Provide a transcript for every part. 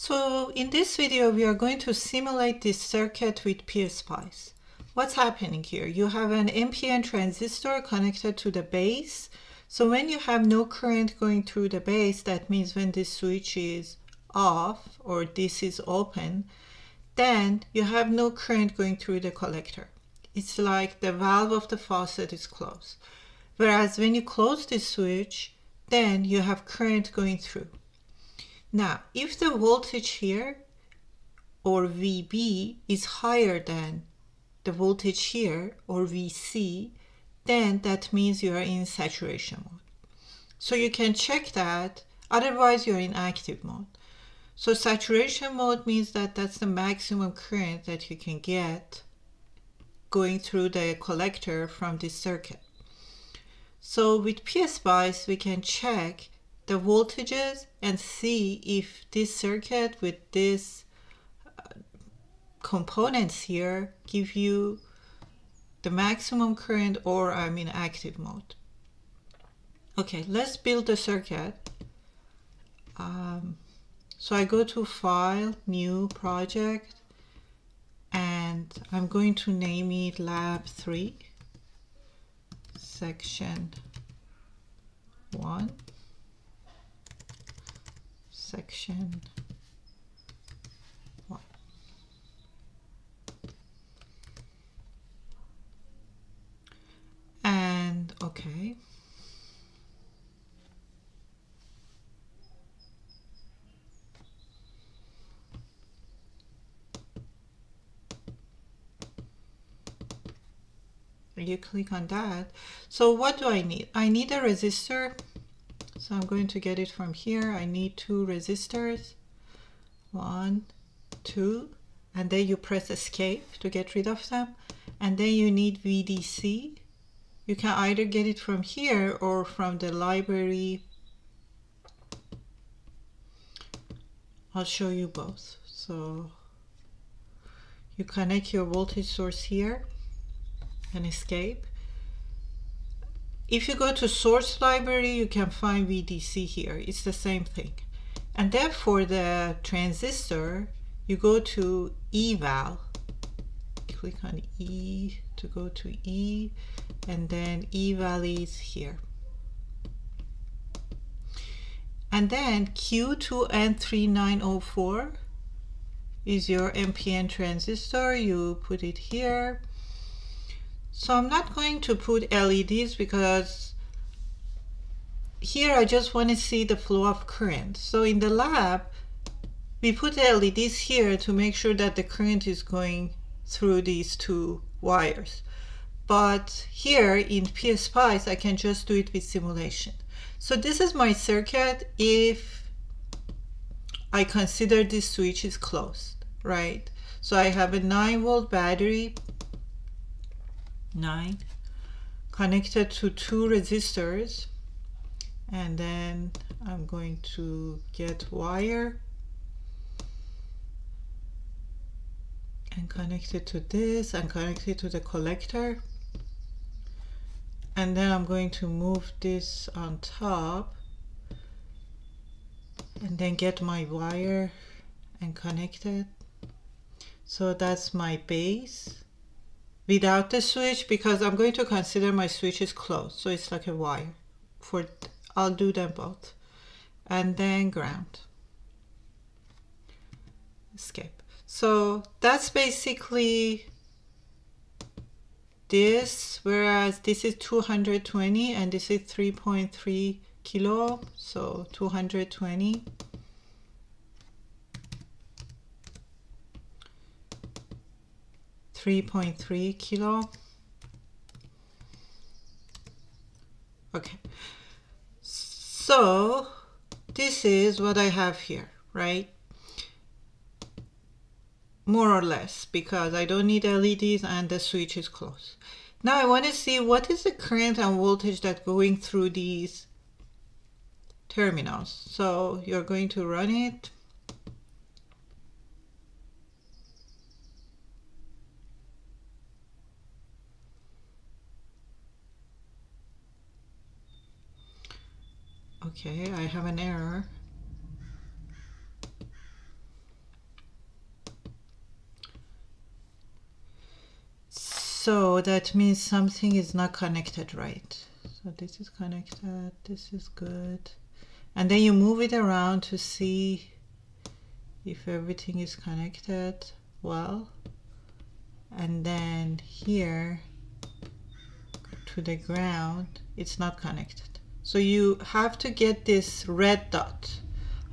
So in this video, we are going to simulate this circuit with PSPICE. What's happening here? You have an NPN transistor connected to the base. So when you have no current going through the base, that means when this switch is off or this is open, then you have no current going through the collector. It's like the valve of the faucet is closed. Whereas when you close this switch, then you have current going through. Now, if the voltage here, or VB, is higher than the voltage here, or VC, then that means you are in saturation mode. So you can check that, otherwise you're in active mode. So saturation mode means that that's the maximum current that you can get going through the collector from this circuit. So with PSPICE, we can check the voltages and see if this circuit with this components here give you the maximum current or I'm in active mode. Okay, let's build the circuit. So I go to File, New Project, and I'm going to name it Lab 3, Section 1. Section 1. And okay. You click on that. So what do I need? I need a resistor. So I'm going to get it from here. I need 2 resistors, 1, 2, and then you press escape to get rid of them. And then you need VDC. You can either get it from here or from the library. I'll show you both. So you connect your voltage source here and escape. If you go to source library, you can find VDC here. It's the same thing. And then for the transistor, you go to eval. Click on E to go to E, and then eval is here. And then Q2N3904 is your NPN transistor. You put it here. So I'm not going to put LEDs because here I just want to see the flow of current. So in the lab, we put LEDs here to make sure that the current is going through these 2 wires. But here in PSPICE, I can just do it with simulation. So this is my circuit if I consider this switch is closed, right? So I have a 9-volt battery, 9, connected to 2 resistors, and then I'm going to get wire and connect it to this and connect it to the collector, and then I'm going to move this on top and then get my wire and connect it. So that's my base without the switch, because I'm going to consider my switch is closed, so it's like a wire. I'll do them both. And then ground. Escape. So that's basically this, whereas this is 220 and this is 3.3 kilo, so 220. .3 kilo. Okay, so this is what I have here, right? More or less, because I don't need LEDs and the switch is closed. Now I want to see what is the current and voltage that's going through these terminals. So you're going to run it. Okay, I have an error. So that means something is not connected right. So this is connected, this is good. And then you move it around to see if everything is connected well. And then here to the ground, it's not connected. So you have to get this red dot,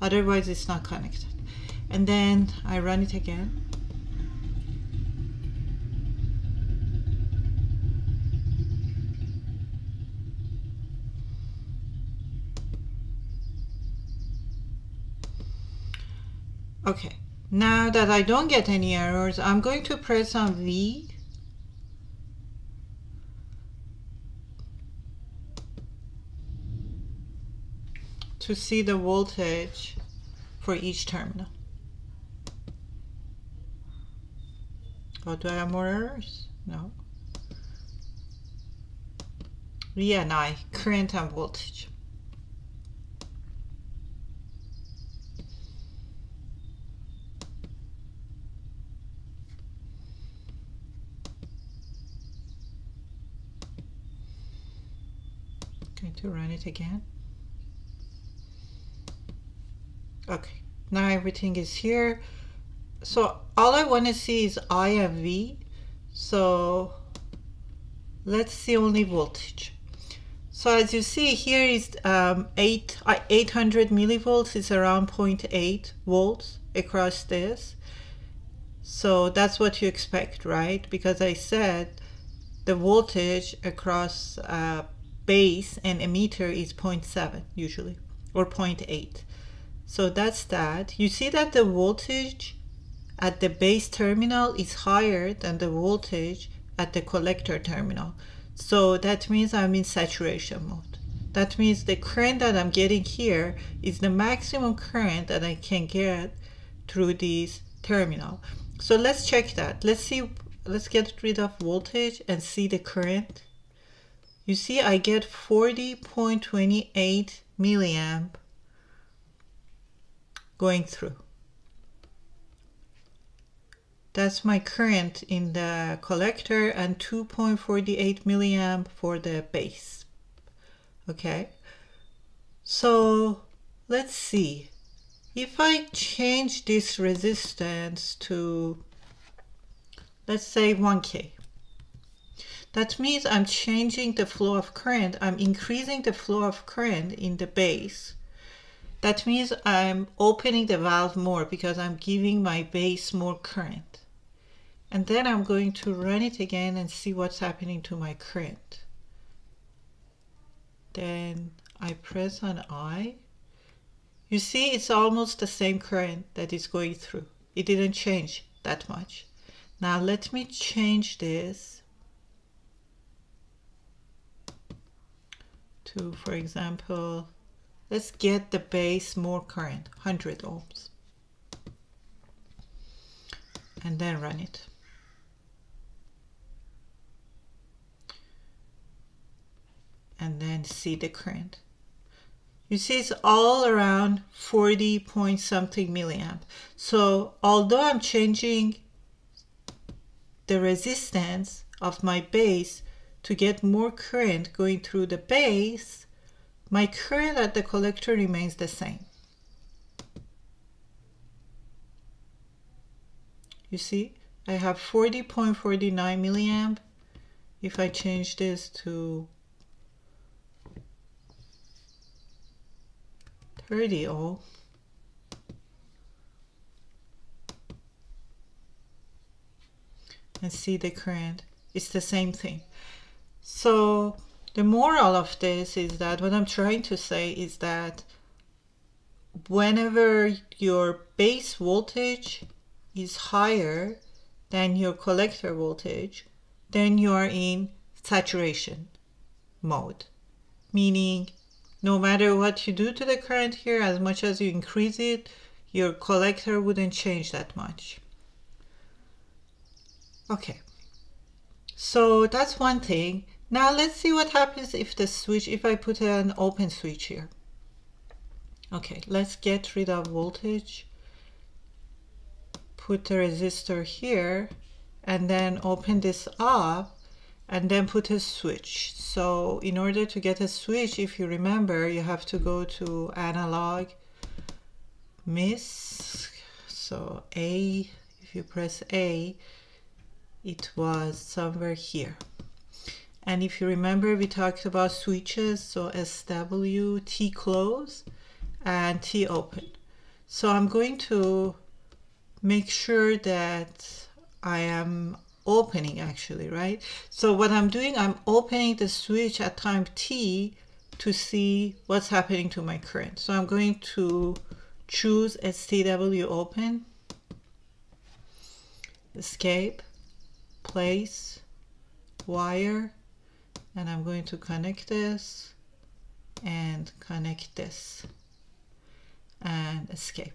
otherwise it's not connected. And then I run it again. Okay, now that I don't get any errors, I'm going to press on V. To see the voltage for each terminal. Oh, do I have more errors? No. V and I, current and voltage. Going to run it again. Okay, now everything is here. So all I want to see is I and V. So let's see only voltage. So as you see here is 800 millivolts is around 0.8 volts across this. So that's what you expect, right? Because I said the voltage across base and emitter is 0.7 usually, or 0.8. So that's that. You see that the voltage at the base terminal is higher than the voltage at the collector terminal. So that means I'm in saturation mode. That means the current that I'm getting here is the maximum current that I can get through this terminal. So let's check that. Let's get rid of voltage and see the current. You see I get 40.28 milliamp going through. That's my current in the collector and 2.48 milliamp for the base. Okay, so let's see. If I change this resistance to, let's say 1K, that means I'm changing the flow of current. I'm increasing the flow of current in the base. That means I'm opening the valve more because I'm giving my base more current. And then I'm going to run it again and see what's happening to my current. Then I press on I. You see it's almost the same current that is going through. It didn't change that much. Now let me change this to, for example, let's get the base more current, 100 ohms. And then run it. And then see the current. You see it's all around 40 point something milliamp. So although I'm changing the resistance of my base to get more current going through the base, my current at the collector remains the same. You see, I have 40.49 milliamp. If I change this to 30 ohm, and see the current, it's the same thing. So the moral of this is that what I'm trying to say is that whenever your base voltage is higher than your collector voltage, then you are in saturation mode, meaning no matter what you do to the current here, as much as you increase it, your collector wouldn't change that much. Okay, so that's one thing. Now let's see what happens if the switch, if I put an open switch here. Okay, let's get rid of voltage, put the resistor here, and then open this up. and then put a switch. So in order to get a switch, if you remember, you have to go to analog, miss. So A, if you press A, it was somewhere here. And if you remember, we talked about switches, so SW, T close, and T open. So I'm going to make sure that I am opening actually, right? So what I'm doing, I'm opening the switch at time T to see what's happening to my current. So I'm going to choose STW open, escape, place, wire, and I'm going to connect this and connect this and escape.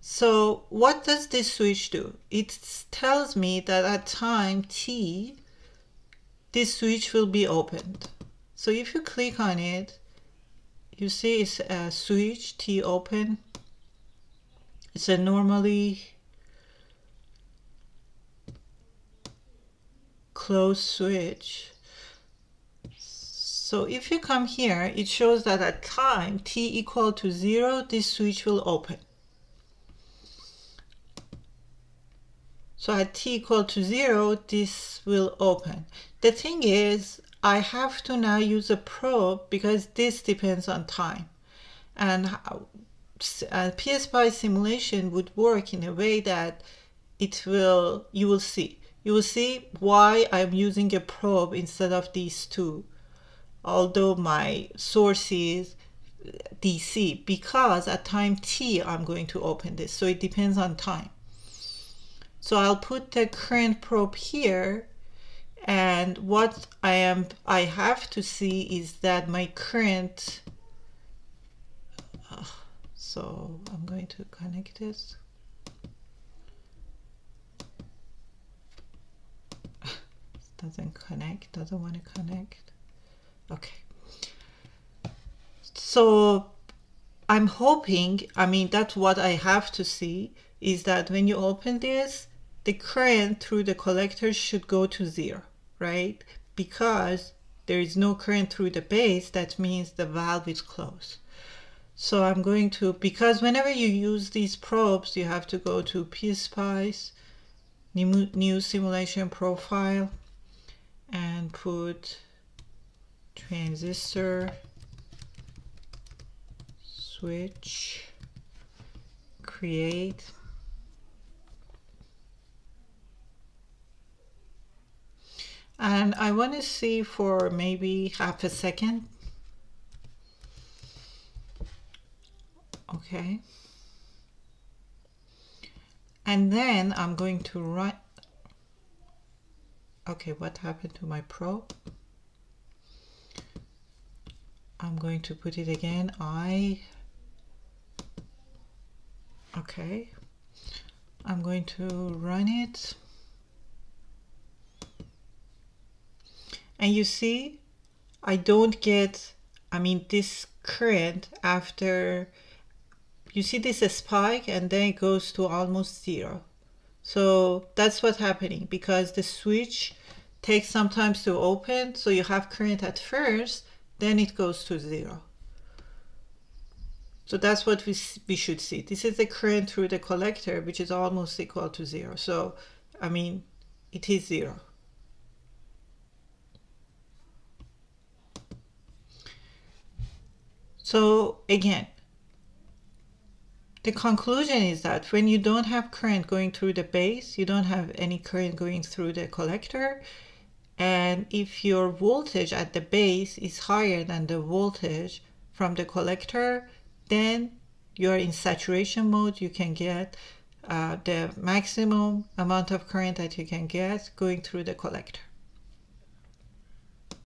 So what does this switch do? It tells me that at time T, this switch will be opened. So if you click on it, you see it's a switch, T open. It's a normally closed switch. So if you come here, it shows that at time T equal to 0, this switch will open. So at T equal to 0, this will open. The thing is, I have to now use a probe because this depends on time. And PSPICE simulation would work in a way that you will see why I'm using a probe instead of these two, although my source is DC, because at time T I'm going to open this, so it depends on time. So I'll put the current probe here, and what I have to see is that my current, so I'm going to connect this. Doesn't want to connect. Okay. So I'm hoping, that's what I have to see, is that when you open this, the current through the collector should go to 0, right? Because there is no current through the base, that means the valve is closed. So I'm going to, because whenever you use these probes, you have to go to PSPICE, new simulation profile, and put transistor, switch, create. And I want to see for maybe half a second. Okay. And then I'm going to run. Okay, what happened to my probe? I'm going to put it again. Okay. I'm going to run it. And you see, I don't get, this current after, you see this spike and then it goes to almost 0. So that's what's happening, because the switch takes some time to open. So you have current at first, then it goes to 0. So that's what we should see. This is the current through the collector, which is almost equal to 0. So, it is 0. So again, the conclusion is that when you don't have current going through the base, you don't have any current going through the collector. And if your voltage at the base is higher than the voltage from the collector, then you're in saturation mode. You can get the maximum amount of current that you can get going through the collector.